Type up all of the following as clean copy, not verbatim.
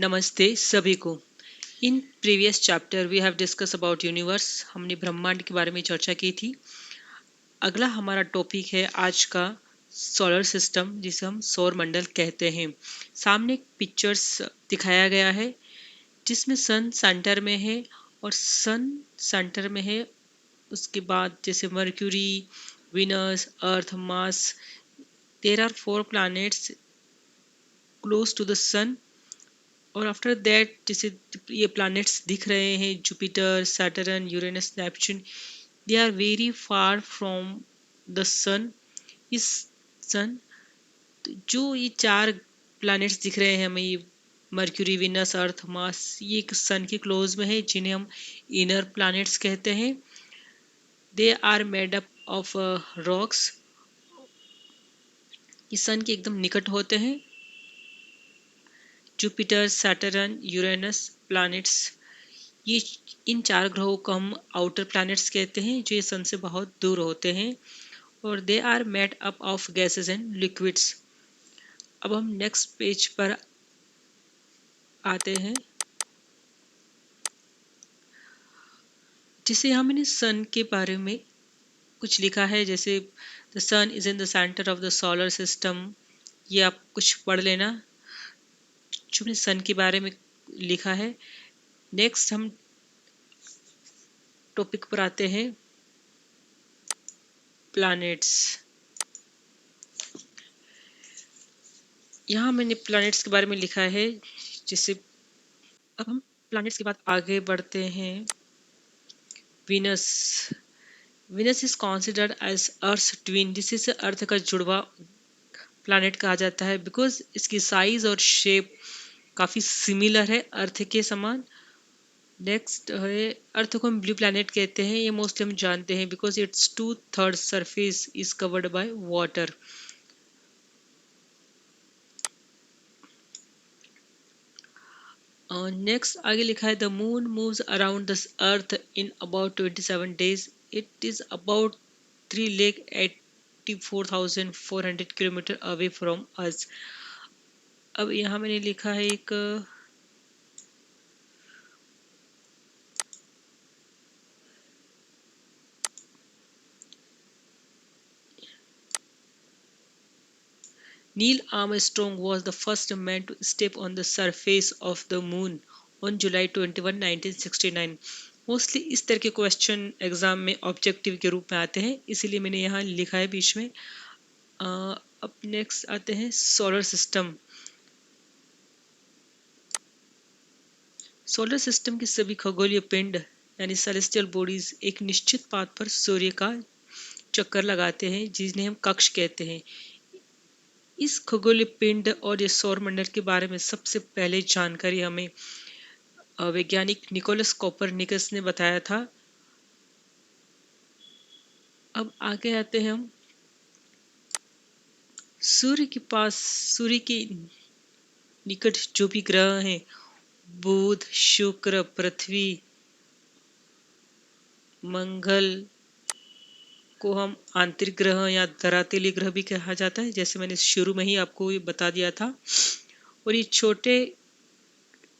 नमस्ते सभी को। In previous chapter we have discuss about universe. हमने ब्रह्मांड के बारे में चर्चा की थी। अगला हमारा टॉपिक है आज का सोलर सिस्टम, जिसे हम सौर मंडल कहते हैं। सामने एक पिक्चर्स दिखाया गया है जिसमें सन सेंटर में है और सन सेंटर में है। उसके बाद जैसे Mercury, Venus, Earth, Mars, there are 4 planets close to the sun. और आफ्टर दैट जैसे ये प्लैनेट्स दिख रहे हैं, Jupiter, Saturn, Uranus, Neptune, they are very far from the sun. इस सन जो ये 4 प्लैनेट्स दिख रहे हैं हमें, ये मर्क्यूरी, विनस, अर्थ, मार्स, ये एक सन के क्लोज में है, जिन्हें हम इनर प्लैनेट्स कहते हैं। They are made up of rocks. ये सन के एकदम निकट होते हैं। जुपिटर, सैटर्न, यूरेनस प्लैनेट्स, ये इन 4 ग्रहों को हम आउटर प्लैनेट्स कहते हैं, जो ये सन से बहुत दूर होते हैं। और they are made up of gases and liquids. अब हम नेक्स्ट पेज पर आते हैं, जिसे हमने सन के बारे में कुछ लिखा है। जैसे the sun is in the centre of the solar system. ये आप कुछ पढ़ लेना जो हमने सन के बारे में लिखा है। नेक्स्ट हम टॉपिक पर आते हैं, प्लैनेट्स। यहाँ मैंने प्लैनेट्स के बारे में लिखा है। जिसे अब हम प्लैनेट्स के बाद आगे बढ़ते हैं। Venus. Venus is considered as earth twin. जिसे अर्थ का जुड़वा प्लैनेट कहा जाता है, बिकॉज इसकी साइज और शेप काफी सिमिलर है अर्थ के समान। नेक्स्ट है, अर्थ को हम ब्लू प्लैनेट कहते हैं। ये मोस्टली हम जानते हैं because it's 2/3 surface is covered by water. Next आगे लिखा है, the moon moves around the earth in about 27 days. It is about 3,84,400 kilometre away from us. अब यहाँ मैंने लिखा है एक Neil Armstrong was the first man to step on the surface of the moon on July 21, 1969. Mostly इस तरह के question exam में ऑब्जेक्टिव के रूप में आते हैं, इसीलिए मैंने यहाँ लिखा है बीच में। अब नेक्स्ट आते हैं सोलर सिस्टम। सोलर सिस्टम के सभी खगोलीय पिंड यानी सेलेस्टियल बॉडीज एक निश्चित पाथ पर सूर्य का चक्कर लगाते हैं, जिन्हें हम कक्ष कहते हैं। इस खगोलीय पिंड और ये सौर मंडल के बारे में सबसे पहले जानकारी हमें वैज्ञानिक निकोलस कोपरनिकस ने बताया था। अब आगे आते हैं हम सूर्य के पास, सूर्य के निकट जो भी ग्रह हैं, बुध, शुक्र, पृथ्वी, मंगल को हम आंतरिक ग्रह या धरातलीय ग्रह भी कहा जाता है, जैसे मैंने शुरू में ही आपको ये बता दिया था। और ये छोटे,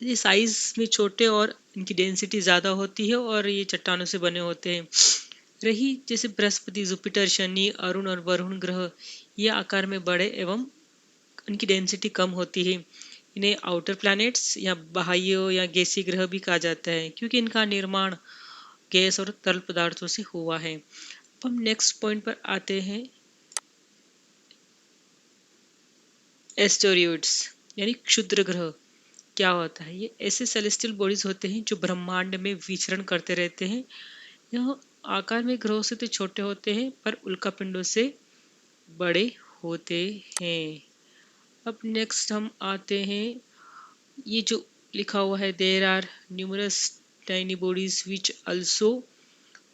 ये साइज में छोटे और इनकी डेंसिटी ज़्यादा होती है और ये चट्टानों से बने होते हैं। रही जैसे बृहस्पति, जुपिटर, शनि, अरुण और वरुण ग्रह, ये आकार में बड़े एवं उनकी डेंसिटी कम होती है। इन्हें आउटर प्लैनेट्स या बाह्य या गैसीय ग्रह भी कहा जाता है, क्योंकि इनका निर्माण गैस और तरल पदार्थों से हुआ है। अब हम नेक्स्ट पॉइंट पर आते हैं, एस्टेरॉइड्स यानी क्षुद्र ग्रह क्या होता है। ये ऐसे सेलेस्टियल बॉडीज होते हैं जो ब्रह्मांड में विचरण करते रहते हैं। यह आकार में ग्रहों से तो छोटे होते हैं, पर उल्कापिंडों से बड़े होते हैं। अब नेक्स्ट हम आते हैं, ये जो लिखा हुआ है, there are numerous tiny bodies which also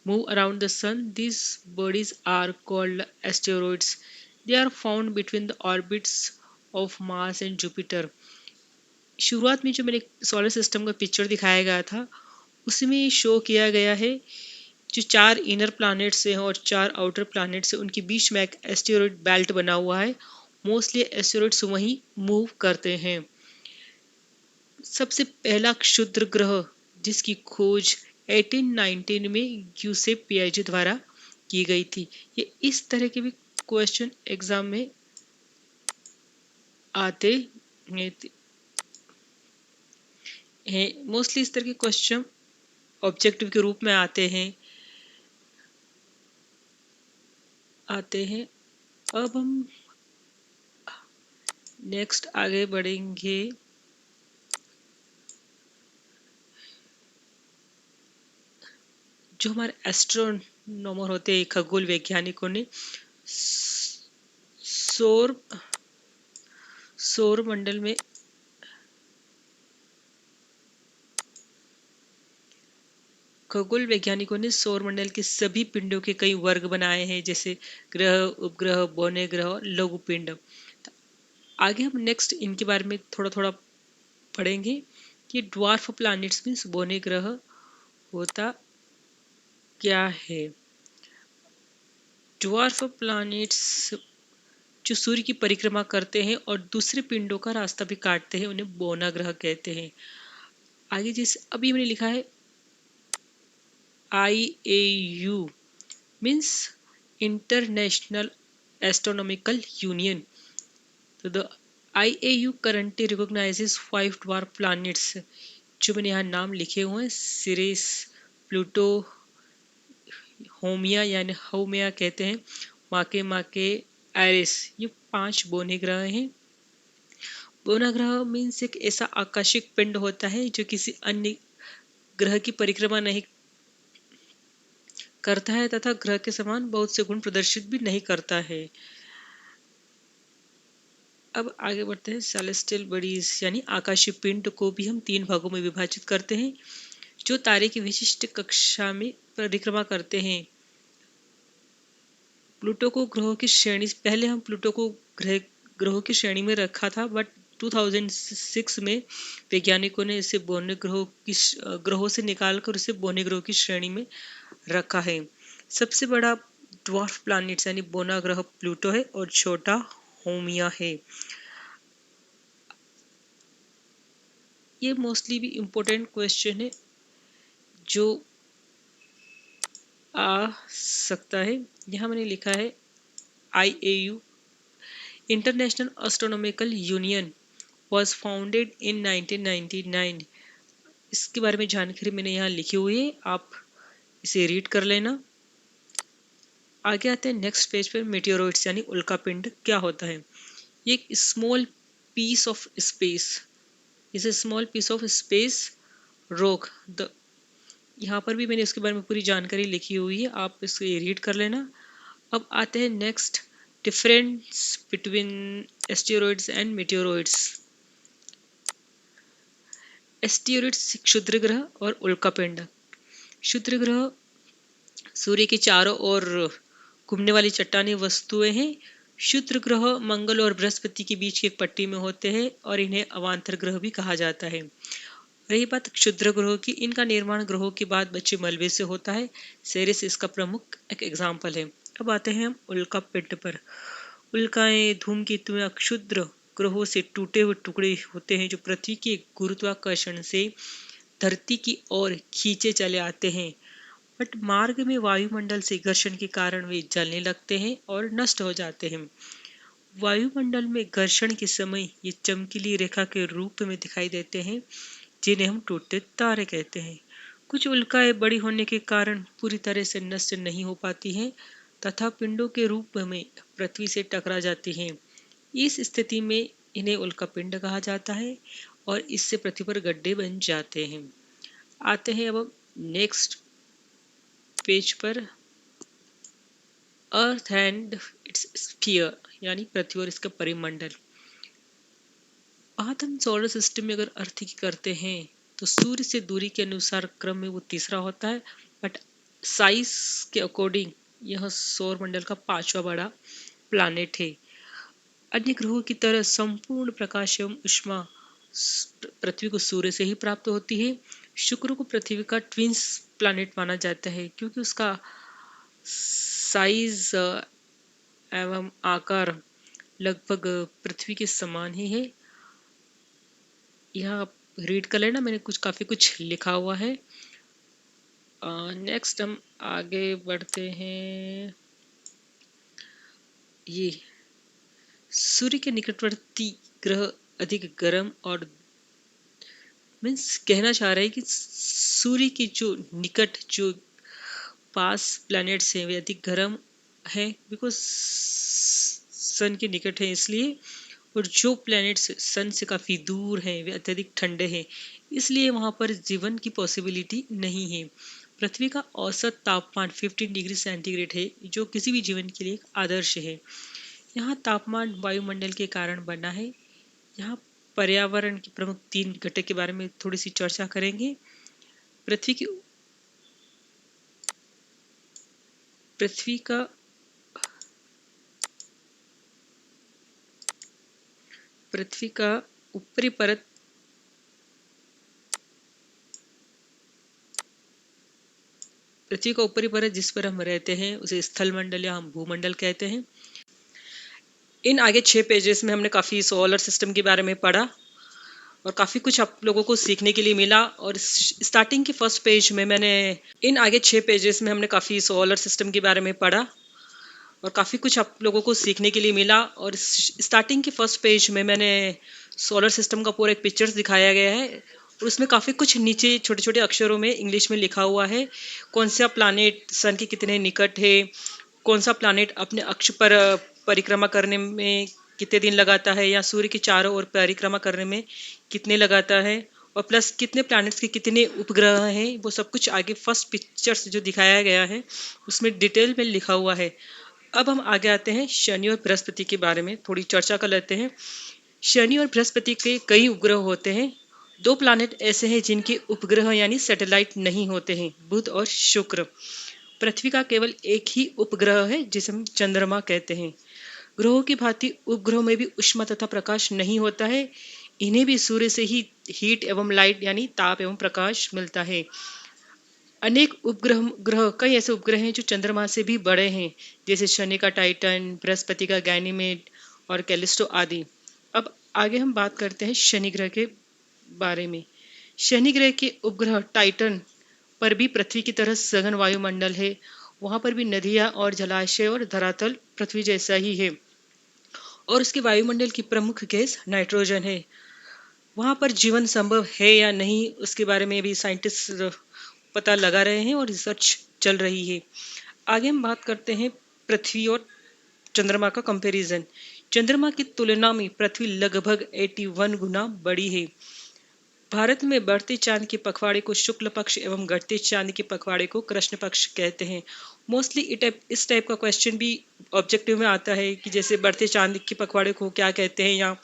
move around the sun. These bodies are called asteroids. They are found between the orbits of Mars and Jupiter. शुरुआत में जो मैंने सोलर सिस्टम का पिक्चर दिखाया गया था, उसमें ये शो किया गया है जो 4 इनर प्लैनेट्स हैं और 4 आउटर प्लैनेट्स हैं, उनके बीच में एक एस्टेरॉइड बेल्ट बना हुआ है। मोस्टली एस्टेरॉइड्स वहीं मूव करते हैं। सबसे पहला क्षुद्र ग्रह जिसकी खोज 1819 में यूसेप पियाजे द्वारा की गई थी। ये इस तरह के भी क्वेश्चन एग्जाम में आते हैं। मोस्टली इस तरह के क्वेश्चन ऑब्जेक्टिव के रूप में आते हैं। अब हम नेक्स्ट आगे बढ़ेंगे। जो हमारे एस्ट्रोनॉमर होते हैं, खगोल वैज्ञानिकों ने सौर सौर मंडल में खगोल वैज्ञानिकों ने सौर मंडल के सभी पिंडों के कई वर्ग बनाए हैं, जैसे ग्रह, उपग्रह, बौने ग्रह और लघु पिंड। आगे हम नेक्स्ट इनके बारे में थोड़ा थोड़ा पढ़ेंगे कि ड्वार्फ प्लैनेट्स मीन्स बौने ग्रह होता क्या है। ड्वार्फ प्लैनेट्स जो सूर्य की परिक्रमा करते हैं और दूसरे पिंडों का रास्ता भी काटते हैं, उन्हें बौना ग्रह कहते हैं। आगे जैसे अभी मैंने लिखा है IAU means International Astronomical Union. So the IAU currently recognizes 5 dwarf planets जो मैंने यहाँ नाम लिखे हुए हैं, सिरिस, प्लूटो, होमिया यानी होमिया कहते हैं, माके माके, एरिस, ये 5 बौने ग्रह हैं। बौना ग्रह मीन्स एक ऐसा आकाशिक पिंड होता है जो किसी अन्य ग्रह की परिक्रमा नहीं करता है तथा ग्रह के समान बहुत से गुण प्रदर्शित भी नहीं करता है। अब आगे बढ़ते हैं। सेलेस्टियल बॉडीज यानी आकाशीय पिंड को भी हम 3 भागों में विभाजित करते हैं जो तारे की विशिष्ट कक्षा में परिक्रमा करते हैं। प्लूटो को ग्रहों की श्रेणी, पहले हम प्लूटो को ग्रहों की श्रेणी में रखा था, बट 2006 में वैज्ञानिकों ने इसे बौने ग्रहों से निकालकर उसे बौने ग्रहों की श्रेणी में रखा है। सबसे बड़ा ड्वार्फ प्लैनेट्स यानी बौना ग्रह प्लूटो है और छोटा होमिया है। ये मोस्टली भी इम्पोर्टेंट क्वेश्चन है जो आ सकता है। यहाँ मैंने लिखा है IAU international astronomical union was founded in 1999। इसके बारे में जानकारी मैंने यहाँ लिखी हुई है, आप इसे रीड कर लेना। आगे आते हैं नेक्स्ट पेज पर। मेटेओरॉइड्स यानी उल्कापिंड क्या होता है। ये एक स्मॉल पीस ऑफ स्पेस, इस small piece of space rock the, यहाँ पर भी मैंने इसके बारे में पूरी जानकारी लिखी हुई है, आप इसे रीड कर लेना। अब आते हैं next, difference between asteroids and meteoroids. Asteroids क्षुद्र ग्रह और उल्कापिंड। क्षुद्र ग्रह सूर्य के चारों ओर घूमने वाली चट्टानी वस्तुएं हैं। क्षुद्र ग्रह मंगल और बृहस्पति के बीच की एक पट्टी में होते हैं और इन्हें अवांतर ग्रह भी कहा जाता है। रही बात क्षुद्र ग्रहों की, इनका निर्माण ग्रहों के बाद बचे मलबे से होता है। सेरेस इसका प्रमुख एक एग्जाम्पल है। अब आते हैं हम उल्कापिंड पर। उल्काएं, धूमकेतुएं क्षुद्र ग्रहों से टूटे हुए टुकड़े होते हैं जो पृथ्वी के गुरुत्वाकर्षण से धरती की ओर खींचे चले आते हैं, बट मार्ग में वायुमंडल से घर्षण के कारण वे जलने लगते हैं और नष्ट हो जाते हैं। वायुमंडल में घर्षण के समय ये चमकीली रेखा के रूप में दिखाई देते हैं जिन्हें हम टूटे तारे कहते हैं। कुछ उल्काएं बड़ी होने के कारण पूरी तरह से नष्ट नहीं हो पाती हैं तथा पिंडों के रूप में पृथ्वी से टकरा जाती हैं। इस स्थिति में इन्हें उल्कापिंड कहा जाता है और इससे पृथ्वी पर गड्ढे बन जाते हैं। आते हैं अब नेक्स्ट पेज पर। अर्थ एंड इट्स स्फीयर यानी पृथ्वी और इसका परिमंडल। बात हम सोलर सिस्टम में अगर अर्थ की करते हैं तो सूर्य से दूरी के अनुसार क्रम में वो तीसरा होता है, बट साइज के अकॉर्डिंग यह सौर मंडल का 5वां बड़ा प्लैनेट है। अन्य ग्रहों की तरह संपूर्ण प्रकाश एवं ऊष्मा पृथ्वी को सूर्य से ही प्राप्त होती है। शुक्र को पृथ्वी का ट्विंस प्लैनेट माना जाता है क्योंकि उसका साइज एवं आकार लगभग पृथ्वी के समान ही है। यह रीड कर लेना, मैंने काफ़ी कुछ लिखा हुआ है। नेक्स्ट हम आगे बढ़ते हैं। ये सूर्य के निकटवर्ती ग्रह अधिक गर्म और मीन्स कहना चाह रहे हैं कि सूर्य की जो पास प्लैनेट्स हैं वे अधिक गर्म है, बिकॉज सन के निकट है इसलिए। और जो प्लैनेट्स सन से काफ़ी दूर हैं वे अत्यधिक ठंडे हैं, इसलिए वहाँ पर जीवन की पॉसिबिलिटी नहीं है। पृथ्वी का औसत तापमान 15 डिग्री सेंटीग्रेड है, जो किसी भी जीवन के लिए एक आदर्श है। यहाँ तापमान वायुमंडल के कारण बना है। यहाँ पर्यावरण के प्रमुख 3 घटक के बारे में थोड़ी सी चर्चा करेंगे। पृथ्वी की पृथ्वी का पृथ्वी का ऊपरी परत पृथ्वी का ऊपरी परत जिस पर हम रहते हैं उसे स्थल मंडल या हम भूमंडल कहते हैं। इन आगे 6 पेजेस में हमने काफ़ी सोलर सिस्टम के बारे में पढ़ा और काफ़ी कुछ आप लोगों को सीखने के लिए मिला। और स्टार्टिंग के फर्स्ट पेज में मैंने इन आगे 6 पेजेस में हमने काफ़ी सोलर सिस्टम के बारे में पढ़ा और काफ़ी कुछ आप लोगों को सीखने के लिए मिला। और स्टार्टिंग के फर्स्ट पेज में मैंने सोलर सिस्टम का पूरा एक पिक्चर्स दिखाया गया है और उसमें काफ़ी कुछ नीचे छोटे छोटे अक्षरों में इंग्लिश में लिखा हुआ है। कौन सा प्लानेट सन के कितने निकट है, कौन सा प्लानेट अपने अक्ष पर परिक्रमा करने में कितने दिन लगाता है, या सूर्य के चारों ओर परिक्रमा करने में कितने लगाता है, और प्लस कितने प्लैनेट्स के कितने उपग्रह हैं, वो सब कुछ आगे फर्स्ट पिक्चर्स जो दिखाया गया है उसमें डिटेल में लिखा हुआ है। अब हम आगे आते हैं शनि और बृहस्पति के बारे में थोड़ी चर्चा कर लेते हैं। शनि और बृहस्पति के कई उपग्रह होते हैं। 2 प्लैनेट ऐसे हैं जिनके उपग्रह यानी सैटेलाइट नहीं होते हैं, बुध और शुक्र। पृथ्वी का केवल एक ही उपग्रह है जिसे हम चंद्रमा कहते हैं। ग्रहों की भांति उपग्रहों में भी ऊष्मा तथा प्रकाश नहीं होता है। इन्हें भी सूर्य से ही हीट एवं लाइट यानी ताप एवं प्रकाश मिलता है। अनेक ग्रह कई ऐसे उपग्रह हैं जो चंद्रमा से भी बड़े हैं, जैसे शनि का टाइटन, बृहस्पति का गैनीमेड और कैलिस्टो आदि। अब आगे हम बात करते हैं शनि ग्रह के बारे में। शनि ग्रह के उपग्रह टाइटन पर भी पृथ्वी की तरह सघन वायुमंडल है। वहां पर भी नदियां और जलाशय और धरातल पृथ्वी जैसा ही है और उसके वायुमंडल की प्रमुख गैस नाइट्रोजन है। वहां पर जीवन संभव है या नहीं उसके बारे में भी साइंटिस्ट पता लगा रहे हैं और रिसर्च चल रही है। आगे हम बात करते हैं पृथ्वी और चंद्रमा का कंपैरिजन। चंद्रमा की तुलना में पृथ्वी लगभग 81 गुना बड़ी है। भारत में बढ़ते चांद के पखवाड़े को शुक्ल पक्ष एवं घटते चांद के पखवाड़े को कृष्ण पक्ष कहते हैं। मोस्टली इस टाइप का क्वेश्चन भी ऑब्जेक्टिव में आता है कि जैसे बढ़ते चांद के पखवाड़े को क्या कहते हैं, या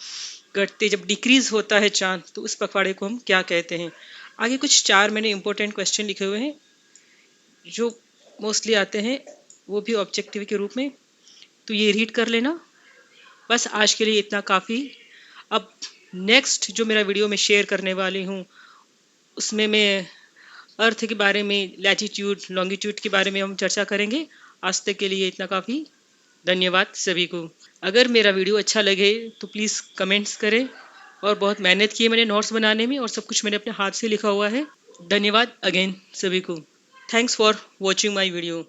घटते जब डिक्रीज होता है चांद तो उस पखवाड़े को हम क्या कहते हैं। आगे कुछ 4 मैंने इंपॉर्टेंट क्वेश्चन लिखे हुए हैं जो मोस्टली आते हैं, वो भी ऑब्जेक्टिव के रूप में, तो ये रीड कर लेना। बस आज के लिए इतना काफ़ी। अब नेक्स्ट जो मेरा वीडियो में शेयर करने वाली हूँ उसमें मैं अर्थ के बारे में, लैटिट्यूड लॉन्गिट्यूड के बारे में हम चर्चा करेंगे। आज तक के लिए इतना काफ़ी। धन्यवाद सभी को। अगर मेरा वीडियो अच्छा लगे तो प्लीज़ कमेंट्स करें। और बहुत मेहनत की है मैंने नोट्स बनाने में और सब कुछ मैंने अपने हाथ से लिखा हुआ है। धन्यवाद अगेन सभी को। Thanks for watching my video.